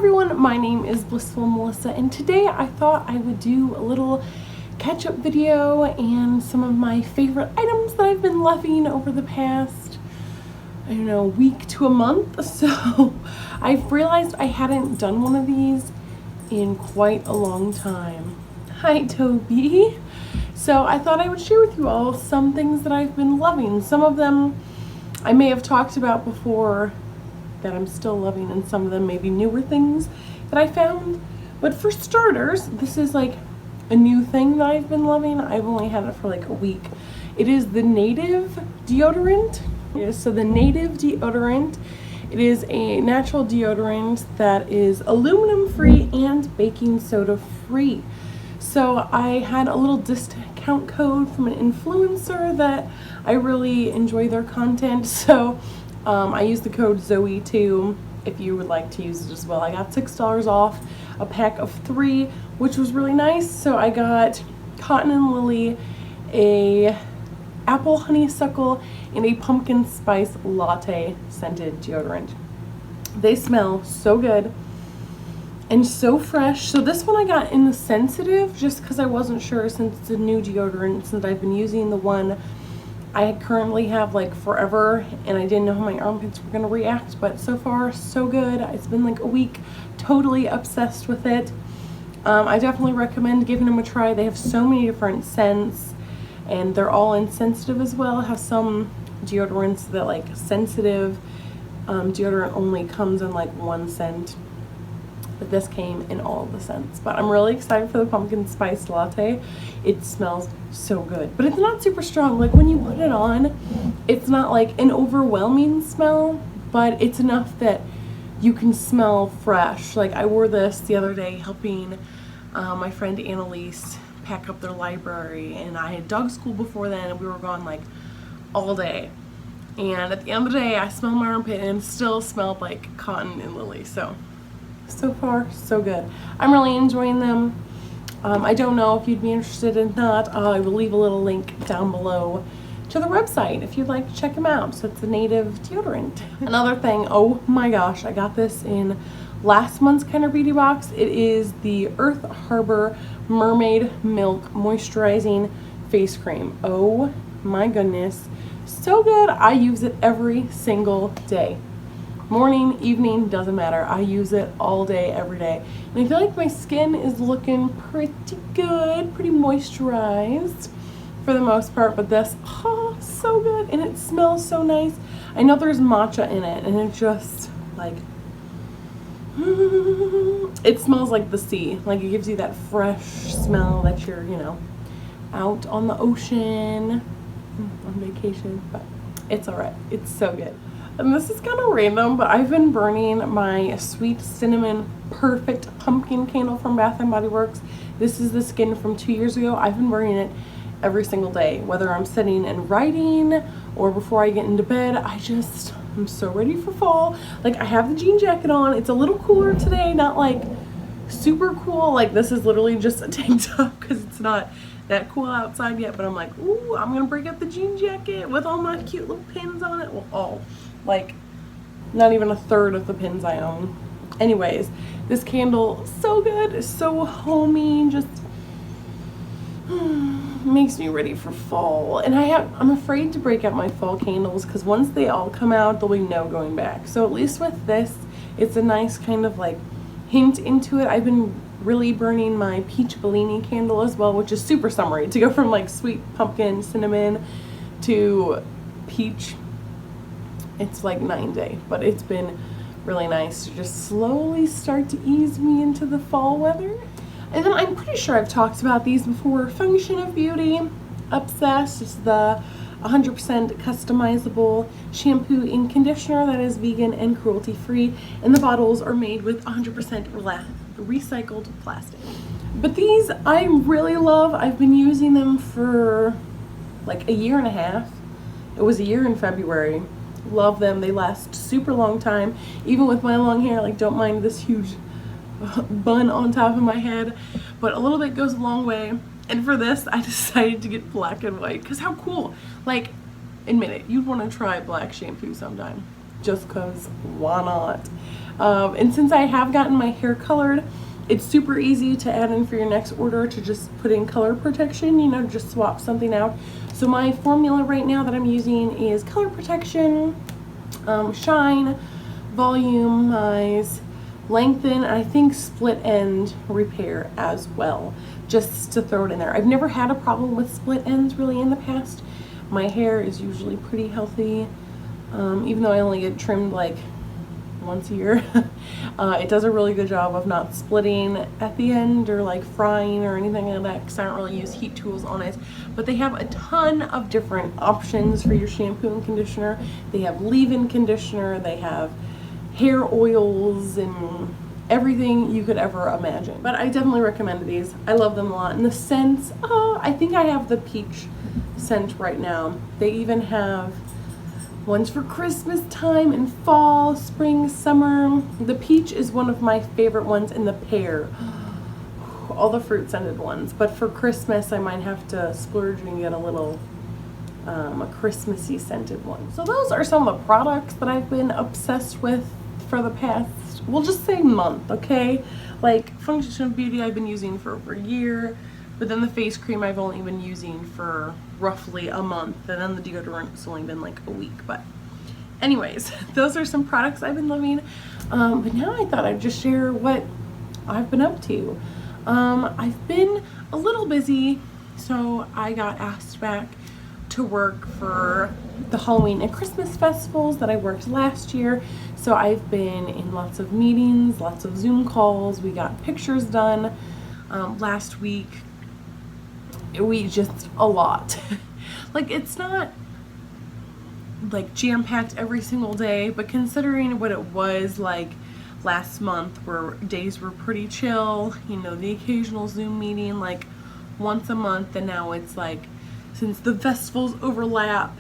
everyone, my name is Blissful Melissa, and today I thought I would do a little catch-up video and some of my favorite items that I've been loving over the past, I don't know, week to a month. So I've realized I hadn't done one of these in quite a long time. Hi Tobi. So I thought I would share with you all some things that I've been loving. Some of them I may have talked about before that I'm still loving, and some of them may be newer things that I found. But for starters, this is like a new thing that I've been loving. I've only had it for like a week. It is the Native Deodorant. So the Native Deodorant, it is a natural deodorant that is aluminum free and baking soda free. So I had a little discount code from an influencer that I really enjoy their content. So I used the code Zoe2 if you would like to use it as well. I got $6 off a pack of 3, which was really nice. So I got Cotton and Lily, a apple honeysuckle, and a pumpkin spice latte scented deodorant. They smell so good and so fresh. So this one I got in the sensitive just because I wasn't sure, since it's a new deodorant, since I've been using the one I currently have like forever, and I didn't know how my armpits were gonna react, but so far so good. It's been like a week, totally obsessed with it. I definitely recommend giving them a try. They have so many different scents, and they're all insensitive as well. Have some deodorants that like sensitive deodorant only comes in like one scent, but this came in all of the scents. But I'm really excited for the pumpkin spice latte. It smells so good, but it's not super strong. Like when you put it on, it's not like an overwhelming smell, but it's enough that you can smell fresh. Like I wore this the other day helping my friend Annalise pack up their library, and I had dog school before then, and we were gone like all day. And at the end of the day, I smelled my armpit and it still smelled like Cotton and Lily. So far, so good. I'm really enjoying them. I don't know if you'd be interested in that. I will leave a little link down below to the website if you'd like to check them out. So it's the Native Deodorant. Another thing, oh my gosh, I got this in last month's Kind of Beauty box. It is the Earth Harbor Mermaid Milk Moisturizing Face Cream. Oh my goodness, so good. I use it every single day. Morning, evening, doesn't matter. I use it all day, every day. And I feel like my skin is looking pretty good, pretty moisturized for the most part. But this, oh, so good. And it smells so nice. I know there's matcha in it, and it just like, it smells like the sea. Like it gives you that fresh smell that you're, you know, out on the ocean on vacation. But it's all right. It's so good. And this is kind of random, but I've been burning my Sweet Cinnamon Perfect Pumpkin Candle from Bath & Body Works. This is the skin from 2 years ago. I've been burning it every single day, whether I'm sitting and writing or before I get into bed. I'm so ready for fall. Like I have the jean jacket on. It's a little cooler today, not like super cool. Like this is literally just a tank top because it's not that cool outside yet, but I'm like, ooh, I'm gonna break out the jean jacket with all my cute little pins on it. Well, all, like, not even a third of the pins I own. Anyways, this candle, so good, so homey, just makes me ready for fall. And I'm afraid to break out my fall candles because once they all come out, there'll be no going back. So at least with this, it's a nice kind of like hint into it. I've been really burning my Peach Bellini candle as well, which is super summery, to go from like sweet pumpkin cinnamon to peach. It's like 9 day, but it's been really nice to just slowly start to ease me into the fall weather. And then I'm pretty sure I've talked about these before. Function of Beauty Obsessed is the 100% customizable shampoo and conditioner that is vegan and cruelty free, and the bottles are made with 100% recycled plastic. But these I really love. I've been using them for like a year and a half. It was a year in February. Love them. They last super long time, even with my long hair. Like, don't mind this huge bun on top of my head, but a little bit goes a long way. And for this, I decided to get black and white because how cool. Like, admit it, you'd want to try black shampoo sometime, just because why not. And since I have gotten my hair colored, it's super easy to add in for your next order to just put in color protection, you know, just swap something out. So my formula right now that I'm using is color protection, shine, volumize, lengthen, and I think split end repair as well, just to throw it in there. I've never had a problem with split ends really in the past. My hair is usually pretty healthy, even though I only get trimmed like once a year. It does a really good job of not splitting at the end or like frying or anything like that, because I don't really use heat tools on it. But they have a ton of different options for your shampoo and conditioner. They have leave-in conditioner, they have hair oils, and everything you could ever imagine. But I definitely recommend these. I love them a lot. And the scents, I think I have the peach scent right now. They even have ones for Christmas time and fall, spring, summer. The peach is one of my favorite ones, and the pear. All the fruit scented ones. But for Christmas, I might have to splurge and get a little a Christmassy scented one. So those are some of the products that I've been obsessed with for the past, we'll just say month, okay? Like Function of Beauty I've been using for over a year, but then the face cream I've only been using for roughly a month, and then the deodorant's only been like a week. But anyways, those are some products I've been loving. But now I thought I'd just share what I've been up to. I've been a little busy, so I got asked back to work for the Halloween and Christmas festivals that I worked last year. So I've been in lots of meetings, lots of Zoom calls. We got pictures done last week. We just a lot. Like, it's not like jam-packed every single day, but considering what it was like last month, where days were pretty chill, you know, the occasional Zoom meeting like once a month, and now it's like, since the festivals overlap,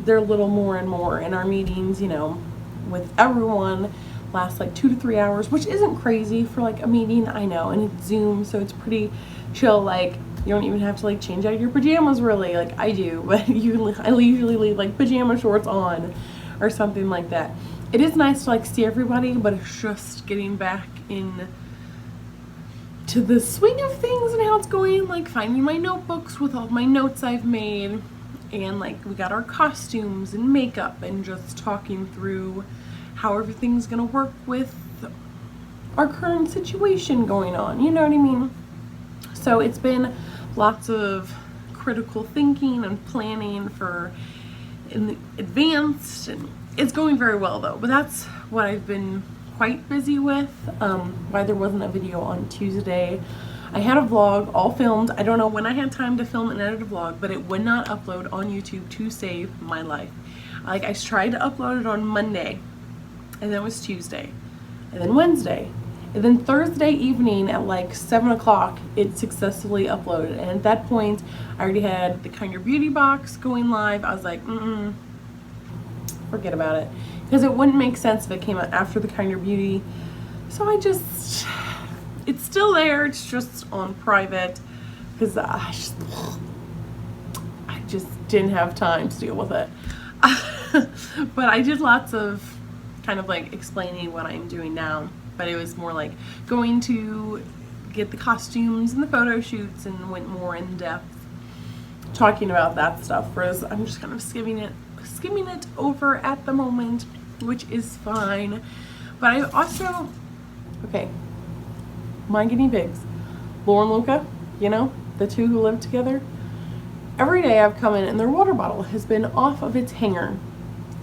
they're a little more and more, and our meetings, you know, with everyone last like 2 to 3 hours, which isn't crazy for like a meeting, I know, and it's Zoom, so it's pretty chill. Like, you don't even have to like change out your pajamas really, like I do, but I usually leave like pajama shorts on or something like that. It is nice to like see everybody, but it's just getting back in to the swing of things and how it's going, like finding my notebooks with all my notes I've made, and like we got our costumes and makeup, and just talking through how everything's gonna work with our current situation going on, you know what I mean? So it's been lots of critical thinking and planning for in advanced, and it's going very well though. But that's what I've been quite busy with. Why there wasn't a video on Tuesday. I had a vlog all filmed. I don't know when I had time to film and edit a vlog, but it would not upload on YouTube to save my life. Like, I tried to upload it on Monday, and then it was Tuesday, and then Wednesday, and then Thursday evening at like 7 o'clock it successfully uploaded. And at that point I already had the Kind Your Beauty box going live. I was like, forget about it, because it wouldn't make sense if it came out after the Kind Your Beauty. So it's still there, it's just on private, because I just didn't have time to deal with it. But I did lots of kind of like explaining what I'm doing now, but it was more like going to get the costumes and the photo shoots, and went more in depth talking about that stuff, whereas I'm just kind of skimming it over at the moment, which is fine. But I also, okay, my guinea pigs, Laura and Luca, you know, the two who live together, every day I've come in and their water bottle has been off of its hanger.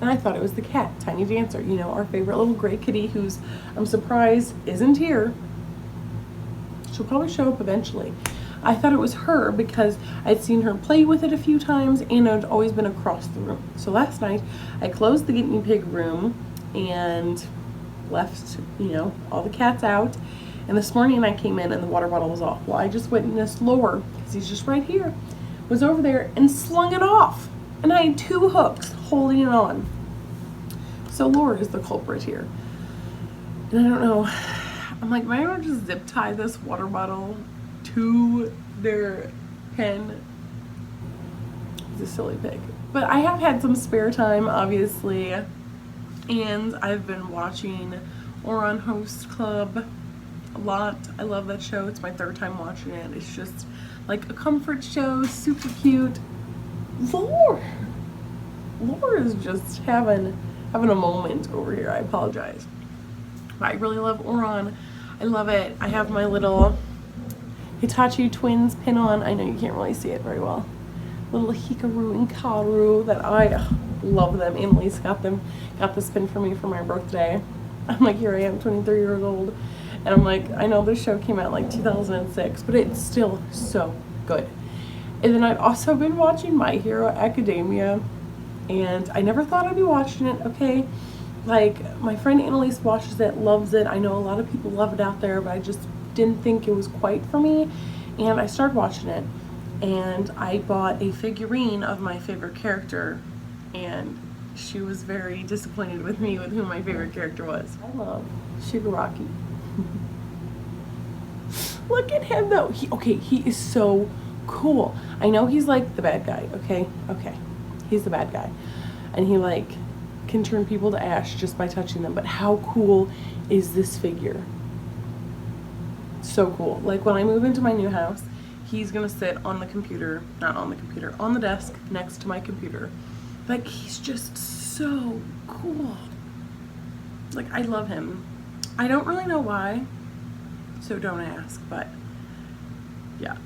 And I thought it was the cat, Tiny Dancer, you know, our favorite little gray kitty, who's, I'm surprised, isn't here. She'll probably show up eventually. I thought it was her because I'd seen her play with it a few times, and it had always been across the room. So last night I closed the guinea pig room and left, you know, all the cats out. And this morning I came in and the water bottle was off. Well, I just witnessed Lower, because he's just right here, was over there and slung it off. And I had 2 hooks holding it on. So Laura is the culprit here. And I don't know, I'm like, might I just zip tie this water bottle to their pen? He's a silly pig. But I have had some spare time, obviously. And I've been watching Oran Host Club a lot. I love that show. It's my third time watching it. It's just like a comfort show, super cute. Laura is just having a moment over here. I apologize. But I really love Oran. I love it. I have my little Hitachi twins pin on. I know you can't really see it very well. Little Hikaru and Karu that I love them. Annalise got this pin for me for my birthday. I'm like, here I am, 23 years old. And I'm like, I know this show came out like 2006, but it's still so good. And then I've also been watching My Hero Academia, and I never thought I'd be watching it, okay? Like, my friend Annalise watches it, loves it. I know a lot of people love it out there, but I just didn't think it was quite for me. And I started watching it, and I bought a figurine of my favorite character, and she was very disappointed with me with who my favorite character was. I love Shigaraki. Look at him though. He is so cool. I know he's like the bad guy, okay? He's the bad guy. And he like can turn people to ash just by touching them. But how cool is this figure? So cool. Like when I move into my new house, he's gonna sit on the computer, not on the computer, on the desk next to my computer. Like he's just so cool. Like I love him. I don't really know why, so don't ask, but yeah,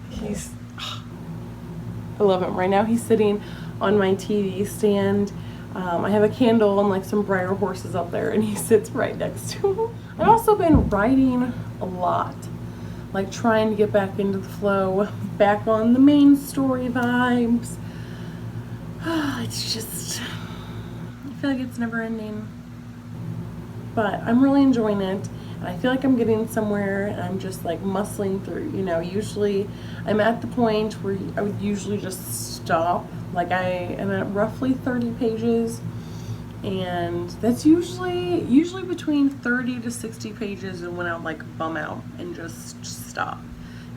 I love him. Right now he's sitting on my TV stand. I have a candle and like some briar horses up there, and he sits right next to him. I've also been writing a lot, like trying to get back into the flow, back on the main story vibes. It's just, I feel like it's never ending. But I'm really enjoying it, and I feel like I'm getting somewhere, and I'm just like muscling through, you know. Usually I'm at the point where I would usually just stop, like I am at roughly 30 pages, and that's usually between 30 to 60 pages, and when I would like bum out and just stop,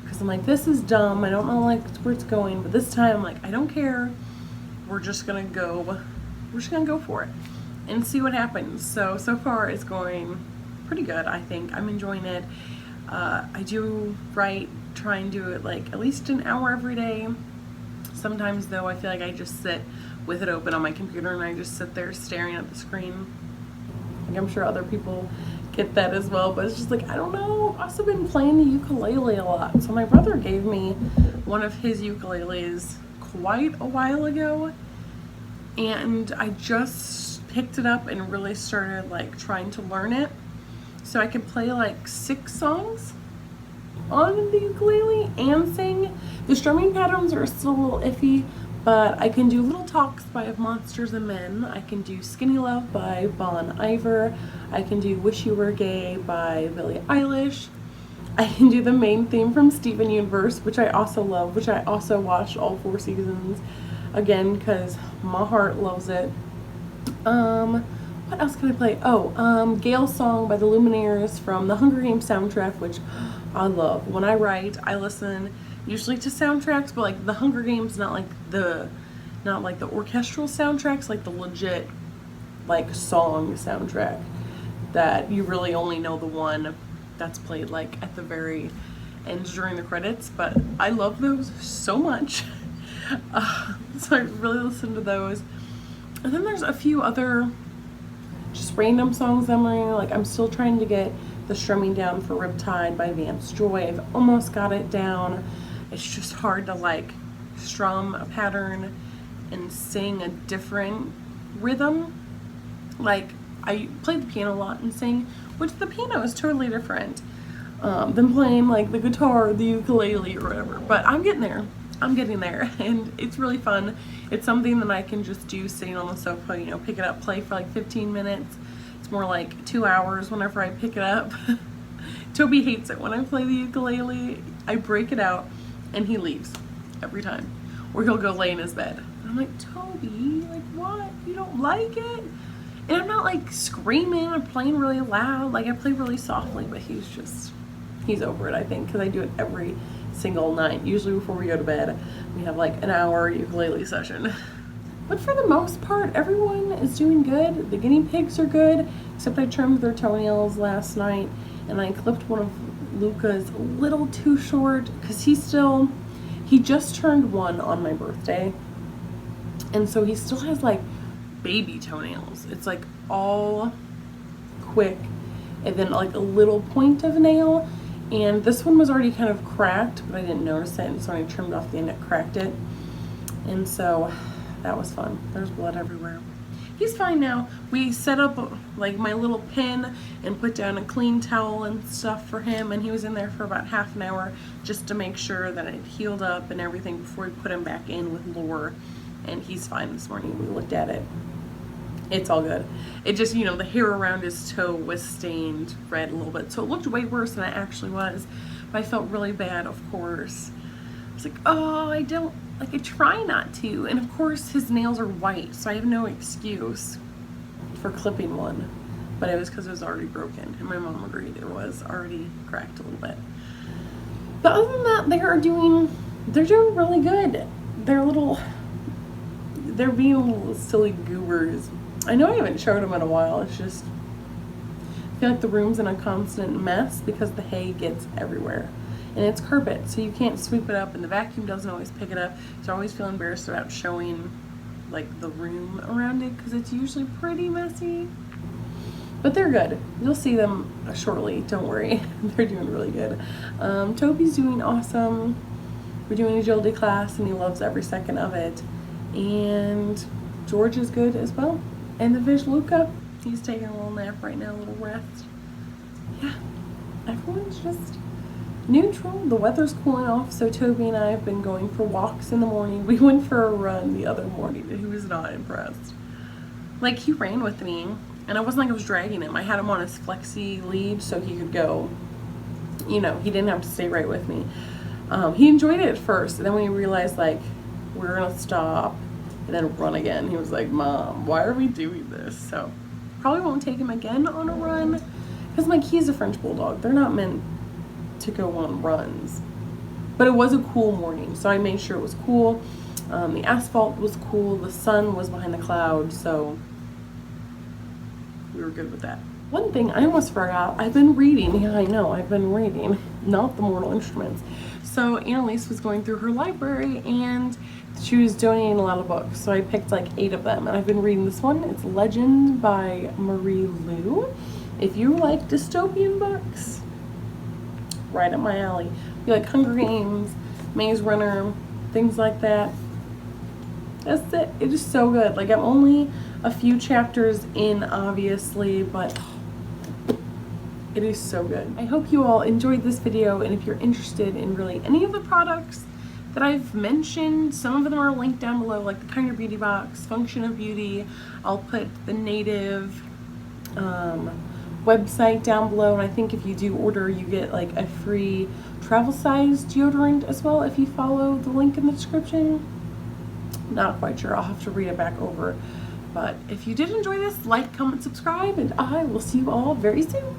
because I'm like, this is dumb, I don't know like where it's going, but this time I'm like, I don't care, we're just gonna go for it and see what happens. So far it's going pretty good. I think I'm enjoying it. I do try and do it like at least an hour every day. Sometimes though I feel like I just sit with it open on my computer and I just sit there staring at the screen. Like I'm sure other people get that as well, but it's just like, I don't know. I've also been playing the ukulele a lot. So my brother gave me one of his ukuleles quite a while ago, and I just picked it up and really started like trying to learn it so I could play like 6 songs on the ukulele and sing. The strumming patterns are still a little iffy, but I can do Little Talks by Monsters and Men. I can do Skinny Love by Bon Iver. I can do Wish You Were Gay by Billie Eilish. I can do the main theme from Steven Universe, which I also love, which I also watched all 4 seasons again because my heart loves it. What else can I play? Gale's Song by the Lumineers from the Hunger Games soundtrack, which I love. When I write, I listen usually to soundtracks, but like the Hunger Games, not like the orchestral soundtracks, like the legit like song soundtrack that you really only know the one that's played like at the very end during the credits. But I love those so much. So I really listen to those. And then there's a few other just random songs I'm learning. Like I'm still trying to get the strumming down for Riptide by Vance Joy. I've almost got it down. It's just hard to like strum a pattern and sing a different rhythm. Like I play the piano a lot and sing, which the piano is totally different than playing like the guitar or the ukulele or whatever. But I'm getting there. And it's really fun. It's something that I can just do sitting on the sofa, you know, pick it up, play for like 15 minutes. It's more like 2 hours whenever I pick it up. Tobi hates it when I play the ukulele. I break it out and he leaves every time. Or he'll go lay in his bed. And I'm like, Tobi, like what? You don't like it? And I'm not like screaming, I'm playing really loud. Like I play really softly, but he's over it, I think, because I do it every single night. Usually before we go to bed, we have like an hour ukulele session. But for the most part, everyone is doing good. The guinea pigs are good, except I trimmed their toenails last night, and I clipped one of Luca's a little too short because he just turned 1 on my birthday, and so he still has like baby toenails. It's like all quick and then like a little point of nail, and this one was already kind of cracked, but I didn't notice it, and so I trimmed off the end, it cracked it, and so that was fun. There's blood everywhere. He's fine now. We set up like my little pen and put down a clean towel and stuff for him, and he was in there for about half an hour just to make sure that it healed up and everything before we put him back in with Lore, and he's fine this morning. We looked at it. It's all good. It just, you know, the hair around his toe was stained red a little bit, so it looked way worse than it actually was, but I felt really bad, of course. I was like, oh, I try not to, and of course his nails are white, so I have no excuse for clipping one, but it was because it was already broken, and my mom agreed it was already cracked a little bit. But other than that, they're doing really good. They're being little silly goobers. I know I haven't showed them in a while. It's just, I feel like the room's in a constant mess because the hay gets everywhere. And it's carpet, so you can't sweep it up, and the vacuum doesn't always pick it up, so I always feel embarrassed about showing like the room around it because it's usually pretty messy. But they're good. You'll see them shortly, don't worry. They're doing really good. Tobi's doing awesome. We're doing agility class and he loves every second of it. And George is good as well. And the fish Luca, he's taking a little nap right now, a little rest. Yeah, everyone's just neutral. The weather's cooling off, so Tobi and I have been going for walks in the morning. We went for a run the other morning and he was not impressed. Like, he ran with me and it wasn't like I was dragging him. I had him on his flexi lead so he could go. You know, he didn't have to stay right with me. He enjoyed it at first, and then when he realized like we're gonna stop and then run again, he was like, Mom, why are we doing this? So probably won't take him again on a run because like he's a French bulldog. They're not meant to go on runs, but it was a cool morning, so I made sure it was cool. The asphalt was cool, the sun was behind the clouds, so we were good with that. One thing I almost forgot, I've been reading. Yeah, I know, I've been reading, not the Mortal Instruments. So Annalise was going through her library and she was donating a lot of books, so I picked like 8 of them, and I've been reading this one. It's Legend by Marie Lu. If you like dystopian books, right up my alley. If you like Hunger Games, Maze Runner, things like that, that's it. It is so good. Like, I'm only a few chapters in, obviously, but it is so good. I hope you all enjoyed this video, and if you're interested in really any of the products that I've mentioned, some of them are linked down below, like the Kinder Beauty Box, Function of Beauty. I'll put the Native website down below, and I think if you do order, you get like a free travel size deodorant as well if you follow the link in the description. Not quite sure, I'll have to read it back over. But if you did enjoy this, like, comment, subscribe, and I will see you all very soon.